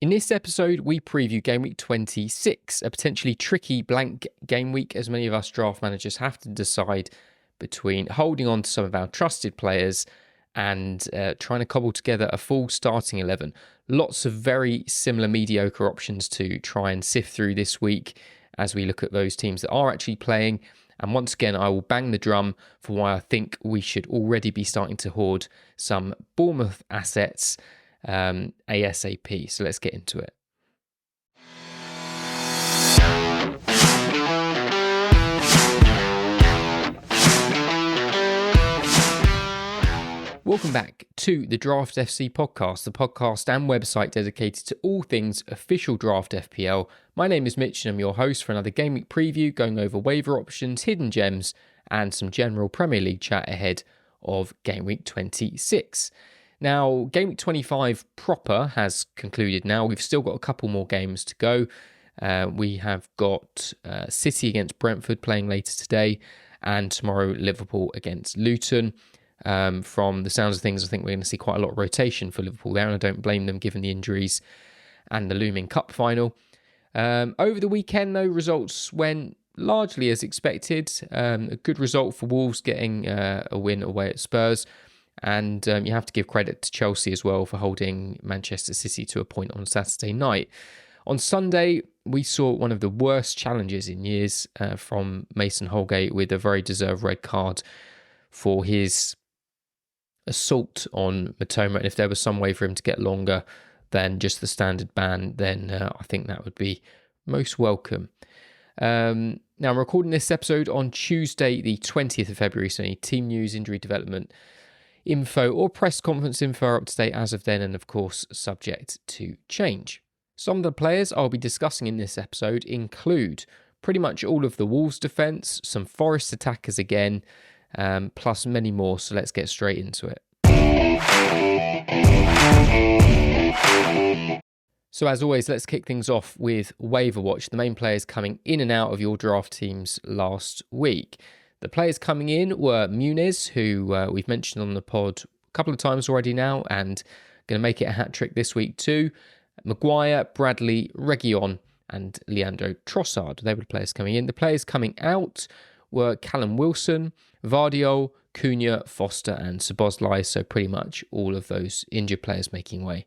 In this episode, we preview Gameweek 26, a potentially tricky blank game week as many of us draft managers have to decide between holding on to some of our trusted players and trying to cobble together a full starting 11. Lots of very similar mediocre options to try and sift through this week as we look at those teams that are actually playing. And once again, I will bang the drum for why I think we should already be starting to hoard some Bournemouth assets ASAP. So let's get into it. Welcome back to the Draft FC podcast, the podcast and website dedicated to all things official Draft FPL. My name is Mitch and I'm your host for another Game Week preview, going over waiver options, hidden gems, and some general Premier League chat ahead of Game Week 26. Now, Game Week 25 proper has concluded now. We've still got a couple more games to go. We have got City against Brentford playing later today, and tomorrow Liverpool against Luton. From the sounds of things, I think we're going to see quite a lot of rotation for Liverpool there, and I don't blame them given the injuries and the looming cup final. Over the weekend, though, results went largely as expected. A good result for Wolves getting a win away at Spurs. And you have to give credit to Chelsea as well for holding Manchester City to a point on Saturday night. On Sunday, we saw one of the worst challenges in years from Mason Holgate with a very deserved red card for his assault on Matoma. And if there was some way for him to get longer than just the standard ban, then I think that would be most welcome. Now, I'm recording this episode on Tuesday, the 20th of February, so any team news, injury development info or press conference info are up to date as of then, and of course subject to change. Some of the players I'll be discussing in this episode include pretty much all of the Wolves defence, some Forest attackers again, plus many more, so let's get straight into it. So as always, let's kick things off with Waiver Watch, the main players coming in and out of your draft teams last week. The players coming in were Muniz, who we've mentioned on the pod a couple of times already now, and going to make it a hat-trick this week too. Maguire, Bradley, Reguilon, and Leandro Trossard. They were the players coming in. The players coming out were Callum Wilson, Vardiol, Cunha, Foster, and Szoboszlai, so pretty much all of those injured players making way.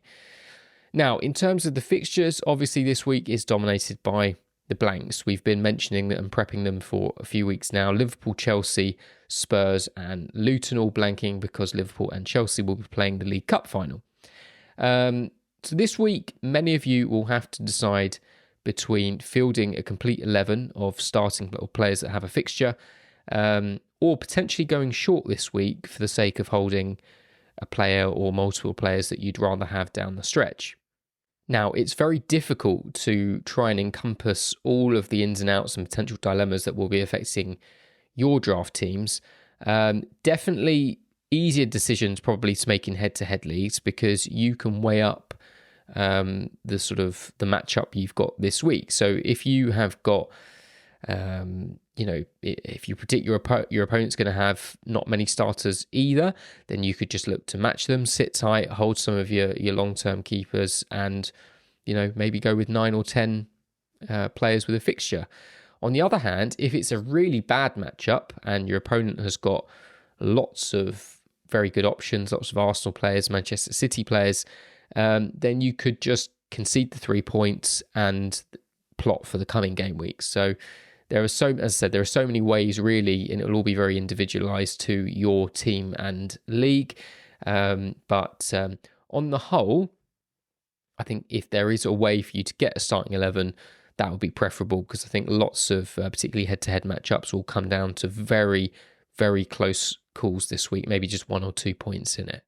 Now, in terms of the fixtures, obviously this week is dominated by the blanks. We've been mentioning and prepping them for a few weeks now. Liverpool, Chelsea, Spurs and Luton all blanking because Liverpool and Chelsea will be playing the League Cup final. So this week, many of you will have to decide between fielding a complete 11 of starting players that have a fixture or potentially going short this week for the sake of holding a player or multiple players that you'd rather have down the stretch. Now, it's very difficult to try and encompass all of the ins and outs and potential dilemmas that will be affecting your draft teams. Definitely easier decisions probably to make in head-to-head leagues because you can weigh up the matchup you've got this week. So if you have got, if you predict your opponent's going to have not many starters either, then you could just look to match them, sit tight, hold some of your long-term keepers, and maybe go with 9 or 10 players with a fixture. On the other hand, if it's a really bad matchup and your opponent has got lots of very good options, lots of Arsenal players, Manchester City players, then you could just concede the 3 points and plot for the coming game weeks. So there are so many ways really, and it will all be very individualized to your team and league. But on the whole, I think if there is a way for you to get a starting 11, that would be preferable because I think lots of particularly head-to-head matchups will come down to very, very close calls this week, maybe just 1 or 2 points in it.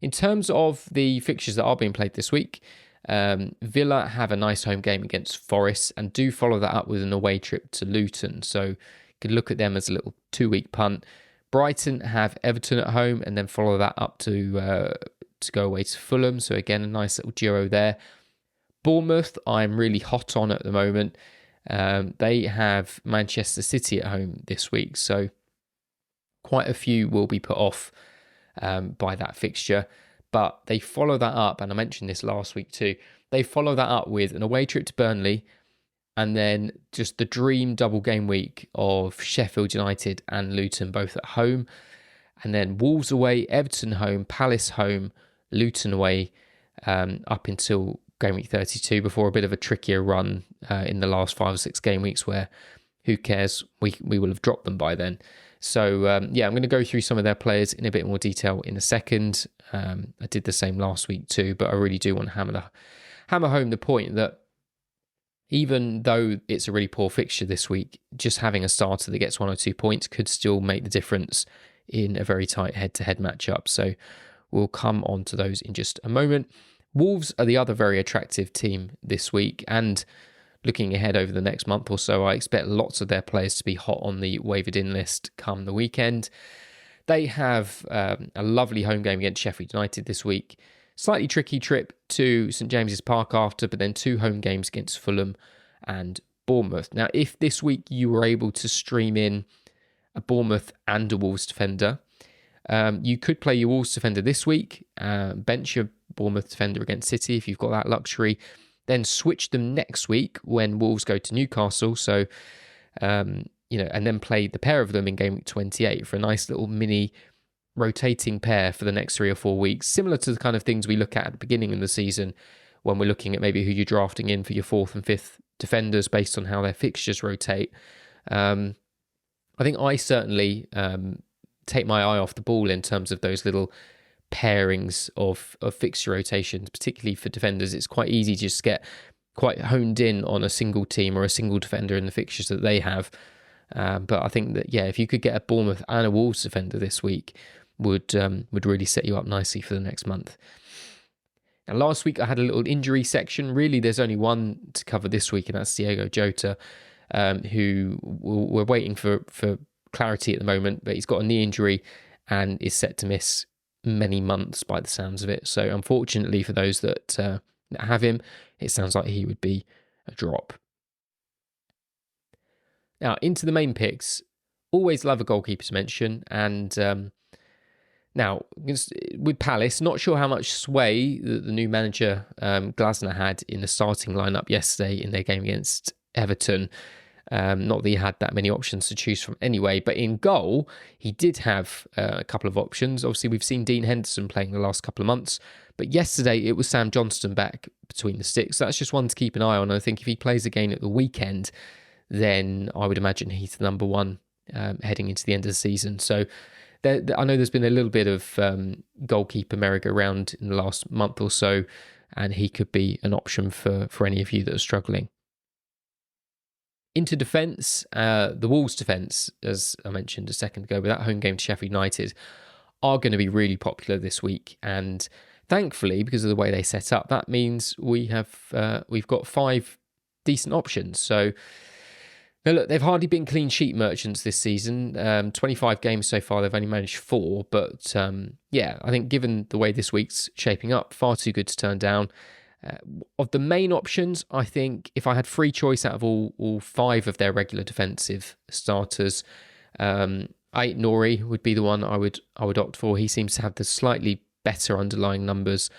In terms of the fixtures that are being played this week, Villa have a nice home game against Forest and do follow that up with an away trip to Luton. So you could look at them as a little 2-week punt. Brighton have Everton at home and then follow that up to go away to Fulham. So again, a nice little duo there. Bournemouth, I'm really hot on at the moment. They have Manchester City at home this week. So quite a few will be put off by that fixture. But they follow that up, and I mentioned this last week too, they follow that up with an away trip to Burnley, and then just the dream double game week of Sheffield United and Luton, both at home. And then Wolves away, Everton home, Palace home, Luton away, up until game week 32, before a bit of a trickier run in the last 5 or 6 game weeks where, who cares, we will have dropped them by then. So, I'm going to go through some of their players in a bit more detail in a second. I did the same last week too, but I really do want to hammer home the point that even though it's a really poor fixture this week, just having a starter that gets 1 or 2 points could still make the difference in a very tight head-to-head matchup. So we'll come on to those in just a moment. Wolves are the other very attractive team this week, and looking ahead over the next month or so, I expect lots of their players to be hot on the wavered in list come the weekend. They have a lovely home game against Sheffield United this week. Slightly tricky trip to St James's Park after, but then 2 home games against Fulham and Bournemouth. Now, if this week you were able to stream in a Bournemouth and a Wolves defender, you could play your Wolves defender this week, bench your Bournemouth defender against City if you've got that luxury, then switch them next week when Wolves go to Newcastle. So, and then play the pair of them in game week 28 for a nice little mini rotating pair for the next 3 or 4 weeks, similar to the kind of things we look at the beginning of the season when we're looking at maybe who you're drafting in for your 4th and 5th defenders based on how their fixtures rotate. I think I certainly take my eye off the ball in terms of those little pairings of fixture rotations, particularly for defenders. It's quite easy to just get quite honed in on a single team or a single defender in the fixtures that they have. But I think that, if you could get a Bournemouth and a Wolves defender this week, would really set you up nicely for the next month. Now, last week I had a little injury section. Really, there's only one to cover this week, and that's Diogo Jota, who we're waiting for clarity at the moment, but he's got a knee injury and is set to miss many months by the sounds of it. So unfortunately for those that have him, it sounds like he would be a drop. Now, into the main picks. Always love a goalkeeper to mention, and now, with Palace, not sure how much sway the new manager Glasner had in the starting lineup yesterday in their game against Everton. Not that he had that many options to choose from anyway, but in goal, he did have a couple of options. Obviously, we've seen Dean Henderson playing the last couple of months, but yesterday it was Sam Johnston back between the sticks. So that's just one to keep an eye on. I think if he plays again at the weekend, then I would imagine he's the number one heading into the end of the season. So I know there's been a little bit of goalkeeper merry-go-round in the last month or so, and he could be an option for any of you that are struggling. Into defence, the Wolves defence, as I mentioned a second ago, with that home game to Sheffield United, are going to be really popular this week. And thankfully, because of the way they set up, that means we've got 5 decent options. So now, look, they've hardly been clean sheet merchants this season. 25 games so far, they've only managed 4. But I think given the way this week's shaping up, far too good to turn down. Of the main options, I think if I had free choice out of all 5 of their regular defensive starters, Ait-Nouri would be the one I would opt for. He seems to have the slightly better underlying numbers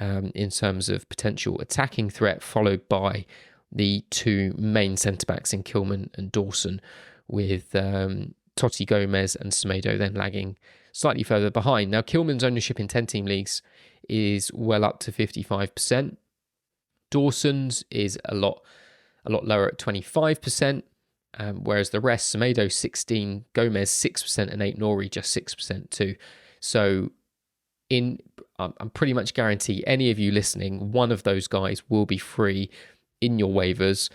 in terms of potential attacking threat, followed by the 2 main centre-backs in Kilman and Dawson, with Totti Gomez and Semedo then lagging slightly further behind. Now, Kilman's ownership in 10-team leagues is well up to 55%. Dawson's is a lot lower at 25%, whereas the rest, Semedo 16%, Gomez 6%, and Ait-Nouri just 6% too. So I'm pretty much guarantee any of you listening, one of those guys will be free in your waivers,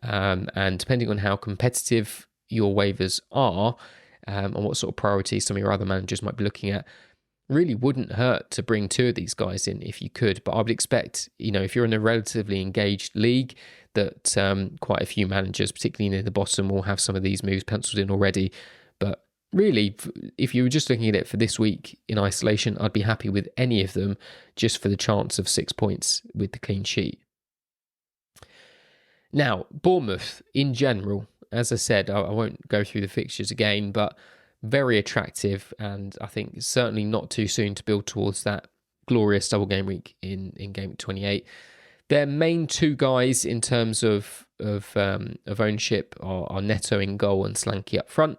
and depending on how competitive your waivers are and what sort of priorities some of your other managers might be looking at, really wouldn't hurt to bring 2 of these guys in if you could. But I would expect, if you're in a relatively engaged league, that quite a few managers, particularly near the bottom, will have some of these moves penciled in already. But really, if you were just looking at it for this week in isolation, I'd be happy with any of them just for the chance of 6 points with the clean sheet. Now, Bournemouth in general, as I said, I won't go through the fixtures again, but very attractive, and I think certainly not too soon to build towards that glorious double game week in game week 28. Their main two guys in terms of ownership are Neto in goal and Slanky up front.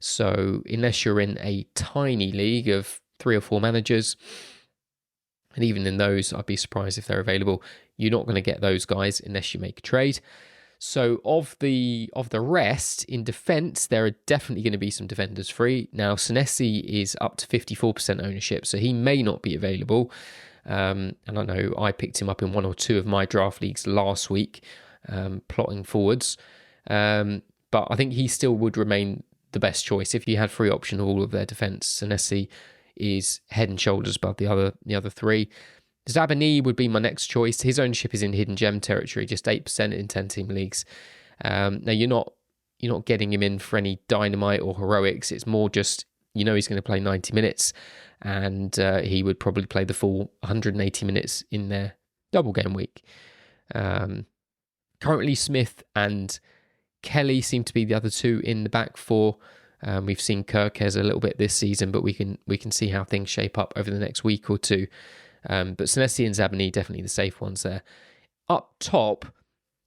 So unless you're in a tiny league of 3 or 4 managers, and even in those, I'd be surprised if they're available, you're not going to get those guys unless you make a trade. So of the rest, in defence, there are definitely going to be some defenders free. Now, Senesi is up to 54% ownership, so he may not be available. And I know I picked him up in 1 or 2 of my draft leagues last week, plotting forwards. But I think he still would remain the best choice. If you had free option of all of their defence, Senesi is head and shoulders above the other 3. Zabani would be my next choice. His ownership is in hidden gem territory, just 8% in 10-team leagues. Now you're not getting him in for any dynamite or heroics. It's more just he's going to play 90 minutes, and he would probably play the full 180 minutes in their double game week. Currently, Smith and Kelly seem to be the other 2 in the back 4. We've seen Kirkes a little bit this season, but we can see how things shape up over the next week or 2. But Senesi and Zabani, definitely the safe ones there. Up top,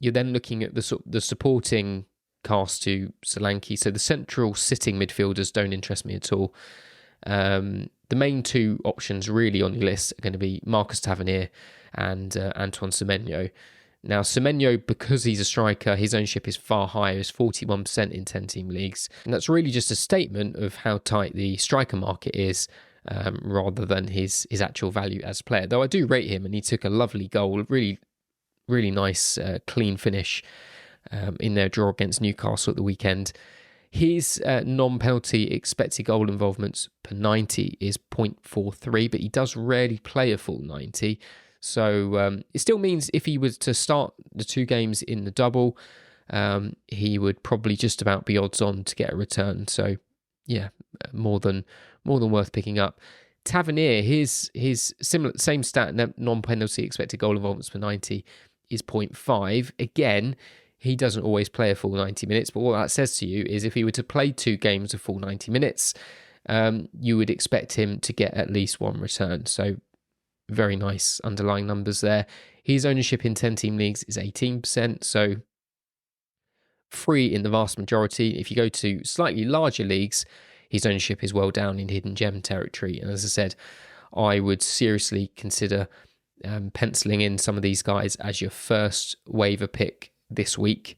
you're then looking at the supporting cast to Solanke. So the central sitting midfielders don't interest me at all. The main 2 options really on your list are going to be Marcus Tavernier and Antoine Semenyo. Now, Semenyo, because he's a striker, his ownership is far higher, is 41% in 10-team leagues. And that's really just a statement of how tight the striker market is, rather than his actual value as a player. Though I do rate him, and he took a lovely goal, really, really nice, clean finish in their draw against Newcastle at the weekend. His non-penalty expected goal involvements per 90 is 0.43, but he does rarely play a full 90. So it still means if he was to start the 2 games in the double, he would probably just about be odds on to get a return. So yeah, more than worth picking up. Tavernier, his same stat, non-penalty expected goal involvements per 90 is 0.5. Again, he doesn't always play a full 90 minutes, but what that says to you is if he were to play 2 games of full 90 minutes, you would expect him to get at least 1 return. So very nice underlying numbers there. His ownership in 10-team leagues is 18%, so free in the vast majority. If you go to slightly larger leagues, his ownership is well down in hidden gem territory. And as I said, I would seriously consider penciling in some of these guys as your first waiver pick this week.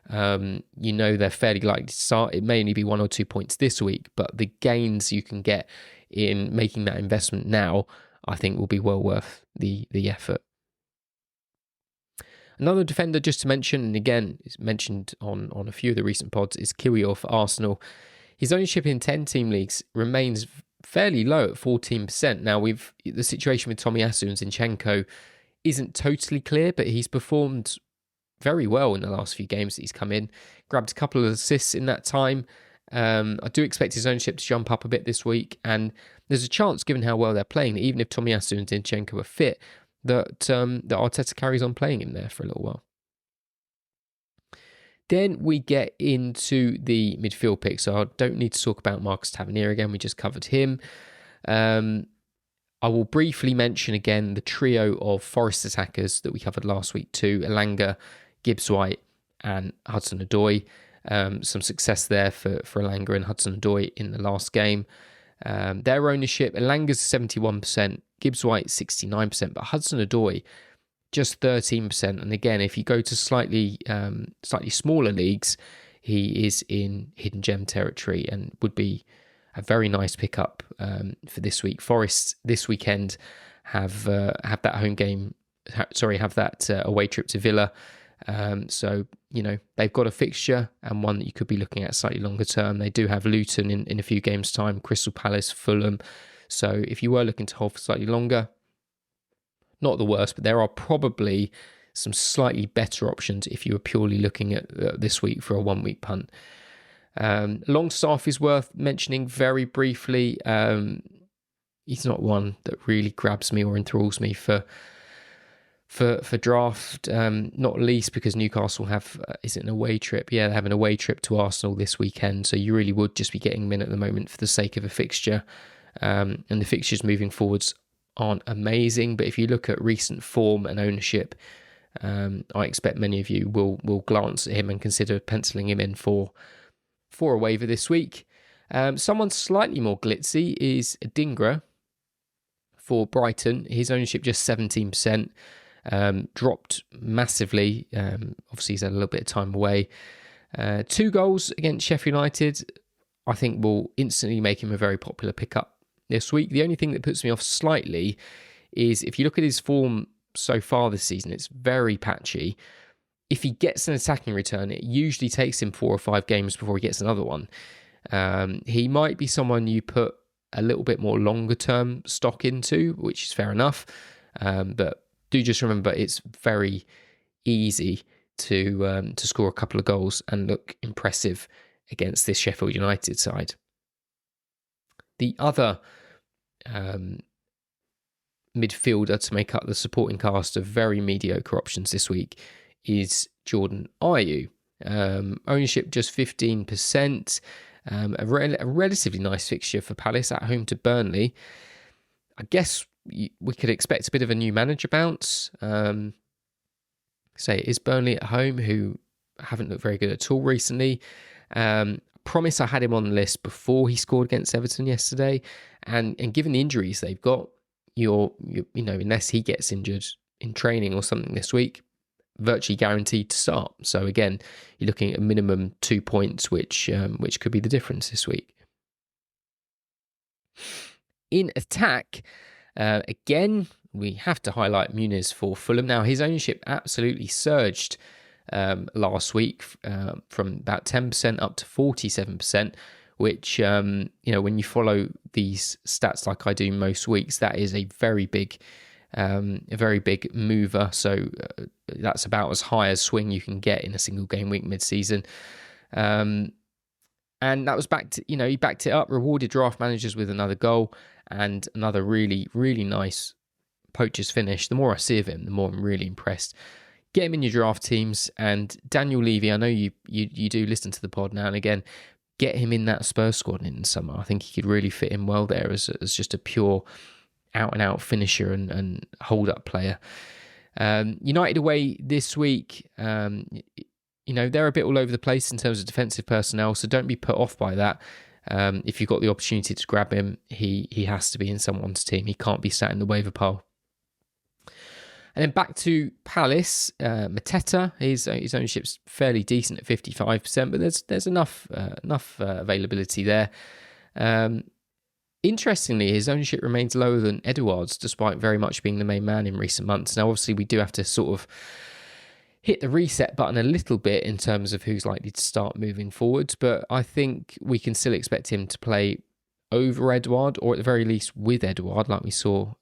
They're fairly likely to start. It may only be 1 or 2 points this week, but the gains you can get in making that investment now, I think, will be well worth the effort. Another defender just to mention, and again, it's mentioned on a few of the recent pods, is Kiwior for Arsenal. His ownership in 10-team leagues remains fairly low at 14%. Now, the situation with Tomiyasu and Zinchenko isn't totally clear, but he's performed very well in the last few games that he's come in. Grabbed a couple of assists in that time. I do expect his ownership to jump up a bit this week, and there's a chance, given how well they're playing, that even if Tomiyasu and Zinchenko are fit, that Arteta carries on playing him there for a little while. Then we get into the midfield pick, so I don't need to talk about Marcus Tavernier again. We just covered him. I will briefly mention again the trio of Forest attackers that we covered last week too: Elanga, Gibbs-White, and Hudson-Odoi. Some success there for Elanga and Hudson-Odoi in the last game. Their ownership, Elanga's 71%, Gibbs-White 69%, but Hudson-Odoi just 13%. And again, if you go to slightly smaller leagues, he is in hidden gem territory and would be a very nice pickup for this week. Forest this weekend have that home game. Have that away trip to Villa. So they've got a fixture and one that you could be looking at slightly longer term. They do have Luton in a few games' time, Crystal Palace, Fulham. So if you were looking to hold for slightly longer, not the worst, but there are probably some slightly better options if you were purely looking at this week for a 1-week punt. Longstaff is worth mentioning very briefly. He's not one that really grabs me or enthralls me for draft, not least because Newcastle have, is it an away trip? Yeah, they have an away trip to Arsenal this weekend, so you really would just be getting them in at the moment for the sake of a fixture. And the fixtures moving forwards aren't amazing, but if you look at recent form and ownership, I expect many of you will glance at him and consider penciling him in for a waiver this week. Someone slightly more glitzy is Dingra for Brighton. His ownership just 17%, dropped massively. Obviously, he's had a little bit of time away. 2 goals against Sheffield United, I think, will instantly make him a very popular pickup this week. The only thing that puts me off slightly is if you look at his form so far this season, it's very patchy. If he gets an attacking return, it usually takes him 4 or 5 games before he gets another one. He might be someone you put a little bit more longer term stock into, which is fair enough. But do just remember it's very easy to score a couple of goals and look impressive against this Sheffield United side. The other midfielder to make up the supporting cast of very mediocre options this week is Jordan Ayew. Ownership just 15%. A relatively nice fixture for Palace at home to Burnley. I guess we could expect a bit of a new manager bounce. Say it is Burnley at home, who haven't looked very good at all recently. Promise I had him on the list before he scored against Everton yesterday, and given the injuries they've got, you know, unless he gets injured in training or something this week, virtually guaranteed to start. So again, you're looking at a minimum 2 points, which could be the difference this week. In attack, again, we have to highlight Muniz for Fulham. Now, his ownership absolutely surged last week from about 10% up to 47%, which, when you follow these stats like I do most weeks, that is a very big mover. So that's about as high as swing you can get in a single game week mid-season. And that was he backed it up, rewarded draft managers with another goal and another really, really nice poacher's finish. The more I see of him, the more I'm really impressed. Get him in your draft teams. And Daniel Levy, I know you do listen to the pod now and again, get him in that Spurs squad in the summer. I think he could really fit in well there as just a pure out-and-out finisher and hold-up player. United away this week, they're a bit all over the place in terms of defensive personnel, so don't be put off by that. If you've got the opportunity to grab him, he has to be in someone's team. He can't be sat in the waiver pile. And then back to Palace, Mateta, his ownership's fairly decent at 55%, but there's enough availability there. Interestingly, his ownership remains lower than Edouard's, despite very much being the main man in recent months. Now, obviously, we do have to sort of hit the reset button a little bit in terms of who's likely to start moving forwards, but I think we can still expect him to play over Edouard, or at the very least with Edouard, like we saw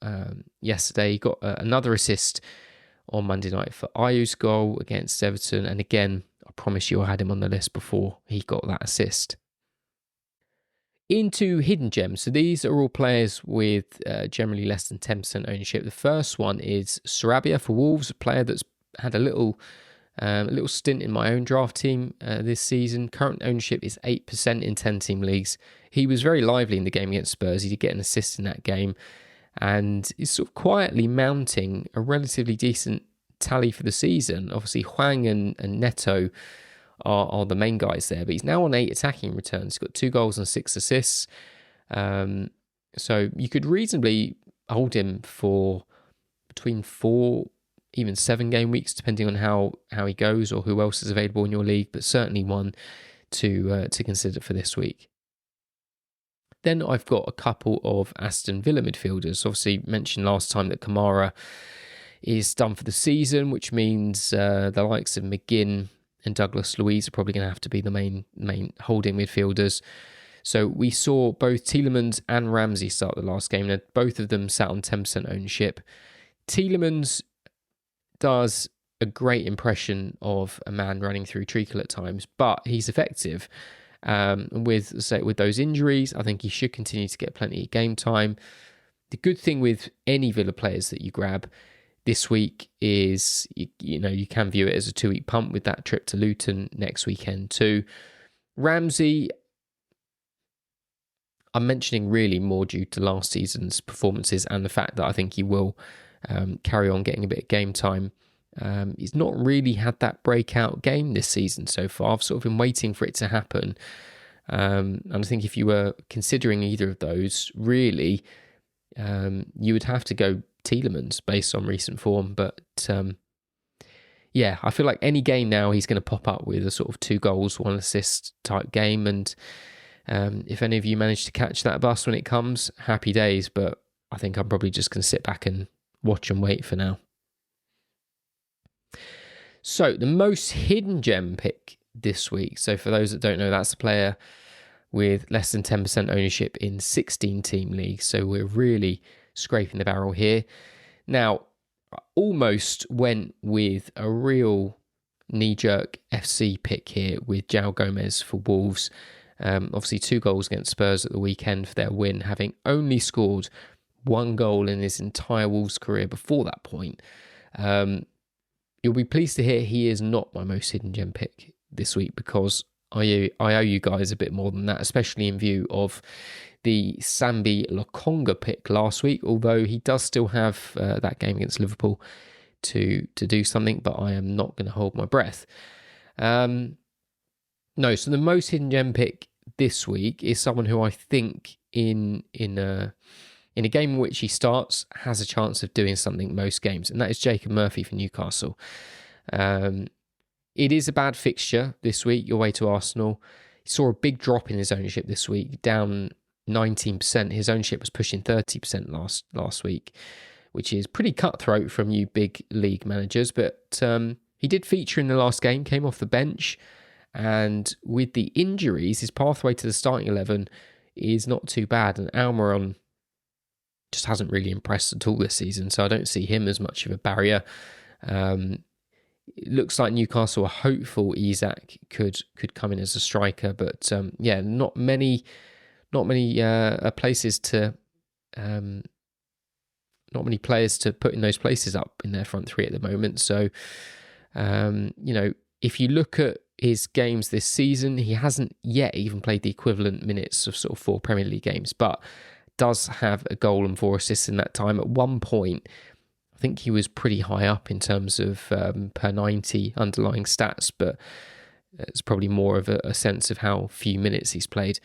yesterday. He got another assist on Monday night for Ayew's goal against Everton, and again, I promise you I had him on the list before he got that assist. Into hidden gems. So these are all players with generally less than 10% ownership. The first one is Sarabia for Wolves, a player that's had a little stint in my own draft team this season. Current ownership is 8% in 10-team leagues. He was very lively in the game against Spurs. He did get an assist in that game, and is sort of quietly mounting a relatively decent tally for the season. Obviously, Hwang and Neto are the main guys there, but he's now on 8 attacking returns. He's got 2 goals and 6 assists. So you could reasonably hold him for between 4, even 7 game weeks, depending on how he goes or who else is available in your league, but certainly one to consider for this week. Then I've got a couple of Aston Villa midfielders. Obviously mentioned last time that Kamara is done for the season, which means the likes of McGinn and Douglas Luiz are probably going to have to be the main holding midfielders. So we saw both Tielemans and Ramsey start the last game, and both of them sat on 10% ownership. Tielemans does a great impression of a man running through treacle at times, but he's effective. With those injuries, I think he should continue to get plenty of game time. The good thing with any Villa players that you grab this week is, you can view it as a 2-week pump with that trip to Luton next weekend too. Ramsey, I'm mentioning really more due to last season's performances and the fact that I think he will carry on getting a bit of game time. He's not really had that breakout game this season so far. I've sort of been waiting for it to happen. And I think if you were considering either of those, really, you would have to go Tielemans based on recent form. But I feel like any game now he's going to pop up with a sort of 2 goals, 1 assist type game. And if any of you manage to catch that bus when it comes, happy days. But I think I'm probably just going to sit back and watch and wait for now. So the most hidden gem pick this week. So for those that don't know, that's a player with less than 10% ownership in 16 team leagues. So we're really scraping the barrel here. Now, I almost went with a real knee-jerk FC pick here with João Gomez for Wolves. Obviously 2 goals against Spurs at the weekend for their win, having only scored 1 goal in his entire Wolves career before that point. You'll be pleased to hear he is not my most hidden gem pick this week, because I owe you guys a bit more than that, especially in view of the Sambi Lokonga pick last week, although he does still have that game against Liverpool to do something, but I am not going to hold my breath. So the most hidden gem pick this week is someone who I think in a game in which he starts has a chance of doing something most games, and that is Jacob Murphy for Newcastle. It is a bad fixture this week, your way to Arsenal. He saw a big drop in his ownership this week, down 19%. His ownership was pushing 30% last week, which is pretty cutthroat from you big league managers. But he did feature in the last game, came off the bench, and with the injuries, his pathway to the starting 11 is not too bad. And Almiron just hasn't really impressed at all this season, so I don't see him as much of a barrier. It looks like Newcastle are hopeful Isak could come in as a striker, but not many places to not many players to put in those places up in their front three at the moment. So if you look at his games this season, he hasn't yet even played the equivalent minutes of sort of 4 Premier League games, but does have a goal and 4 assists in that time. At one point, I think he was pretty high up in terms of per 90 underlying stats, but it's probably more of a sense of how few minutes he's played.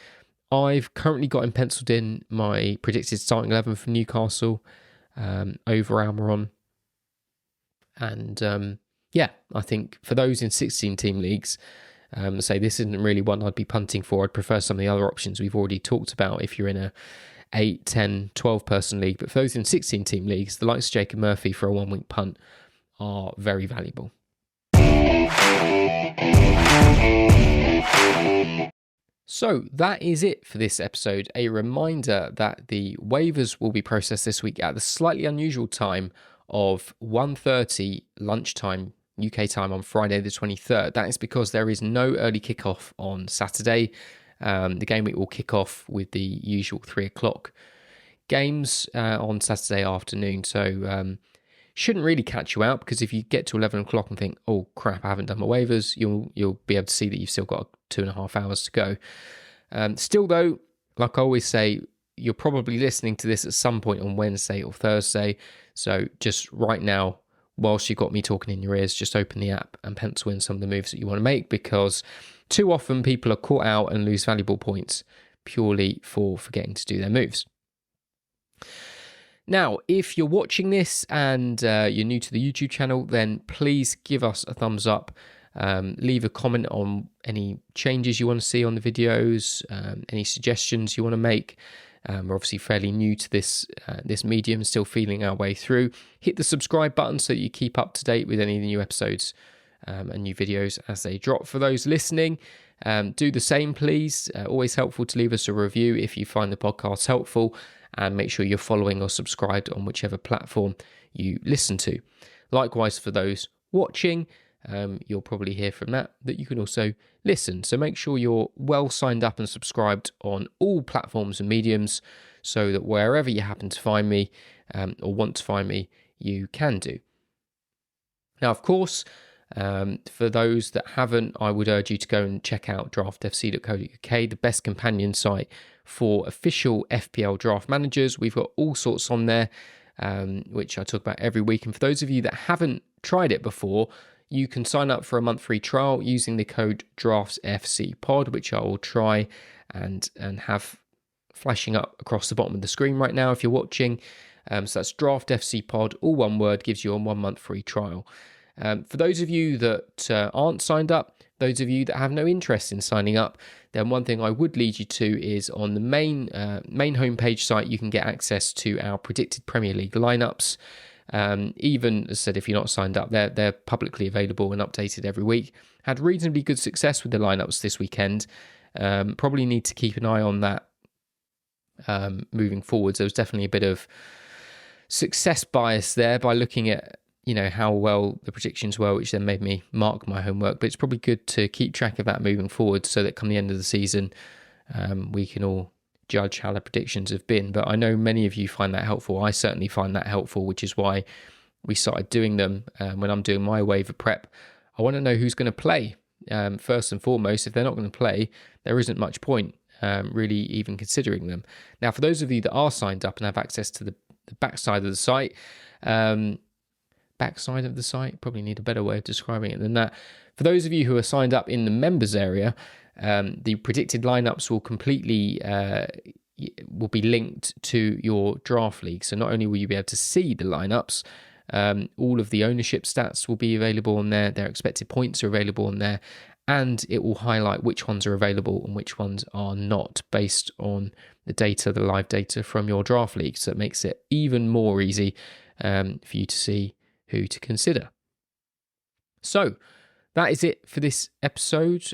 I've currently got him penciled in my predicted starting 11 for Newcastle over Almiron. And I think for those in 16 team leagues, this isn't really one I'd be punting for. I'd prefer some of the other options we've already talked about if you're in a 8, 10, 12 person league. But for those in 16 team leagues, the likes of Jacob Murphy for a 1-week punt are very valuable. So that is it for this episode. A reminder that the waivers will be processed this week at the slightly unusual time of 1:30 lunchtime UK time on Friday the 23rd. That is because there is no early kickoff on Saturday. The game week will kick off with the usual 3 o'clock games on Saturday afternoon. So shouldn't really catch you out, because if you get to 11 o'clock and think, oh crap, I haven't done my waivers, you'll be able to see that you've still got 2.5 hours to go. Still though, like I always say, you're probably listening to this at some point on Wednesday or Thursday. So just right now, whilst you've got me talking in your ears, just open the app and pencil in some of the moves that you want to make, because too often people are caught out and lose valuable points purely for forgetting to do their moves. Now, if you're watching this and you're new to the YouTube channel, then please give us a thumbs up. Leave a comment on any changes you want to see on the videos, any suggestions you want to make. We're obviously fairly new to this medium, still feeling our way through. Hit the subscribe button so that you keep up to date with any of the new episodes and new videos as they drop. For those listening, do the same, please. Always helpful to leave us a review if you find the podcast helpful, and make sure you're following or subscribed on whichever platform you listen to. Likewise, for those watching, you'll probably hear from that you can also listen. So make sure you're well signed up and subscribed on all platforms and mediums, so that wherever you happen to find me or want to find me, you can do. Now, of course, For those that haven't, I would urge you to go and check out draftfc.co.uk, the best companion site for official FPL draft managers. We've got all sorts on there, which I talk about every week. And for those of you that haven't tried it before, you can sign up for a month free trial using the code DRAFTFCPOD, which I will try and have flashing up across the bottom of the screen right now if you're watching. So that's DRAFTFCPOD, all one word, gives you a 1 month free trial. For those of you that aren't signed up, those of you that have no interest in signing up, then one thing I would lead you to is on the main homepage site, you can get access to our predicted Premier League lineups. Even, as I said, if you're not signed up, they're publicly available and updated every week. Had reasonably good success with the lineups this weekend. Probably need to keep an eye on that moving forward. There was definitely a bit of success bias there by looking at how well the predictions were, which then made me mark my homework. But it's probably good to keep track of that moving forward so that come the end of the season, we can all judge how the predictions have been. But I know many of you find that helpful. I certainly find that helpful, which is why we started doing them. When I'm doing my waiver prep, I want to know who's going to play. First and foremost, if they're not going to play, there isn't much point really even considering them. Now, for those of you that are signed up and have access to the backside of the site, probably need a better way of describing it than that. For those of you who are signed up in the members area, the predicted lineups will be linked to your draft league. So not only will you be able to see the lineups, all of the ownership stats will be available on there. Their expected points are available on there, and it will highlight which ones are available and which ones are not based on the live data from your draft league. So it makes it even more easy for you to see who to consider. So that is it for this episode.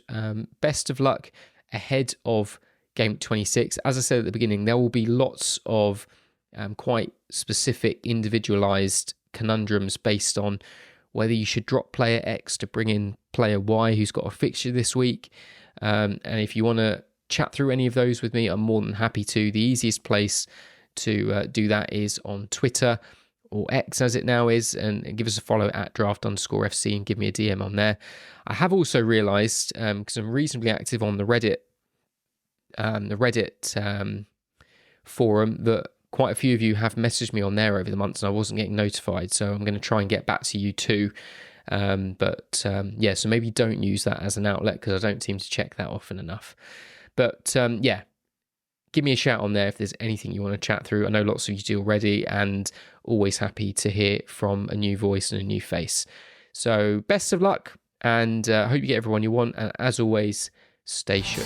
Best of luck ahead of Game 26. As I said at the beginning, there will be lots of quite specific, individualized conundrums based on whether you should drop player X to bring in player Y who's got a fixture this week. And if you want to chat through any of those with me, I'm more than happy to. The easiest place to do that is on Twitter, or X as it now is, and give us a follow at draft_FC and give me a DM on there. I have also realised, because I'm reasonably active on the Reddit forum, that quite a few of you have messaged me on there over the months and I wasn't getting notified, so I'm going to try and get back to you too. So maybe don't use that as an outlet because I don't seem to check that often enough. But give me a shout on there if there's anything you want to chat through. I know lots of you do already, and always happy to hear from a new voice and a new face. So best of luck, and I hope you get everyone you want. And as always, stay sure.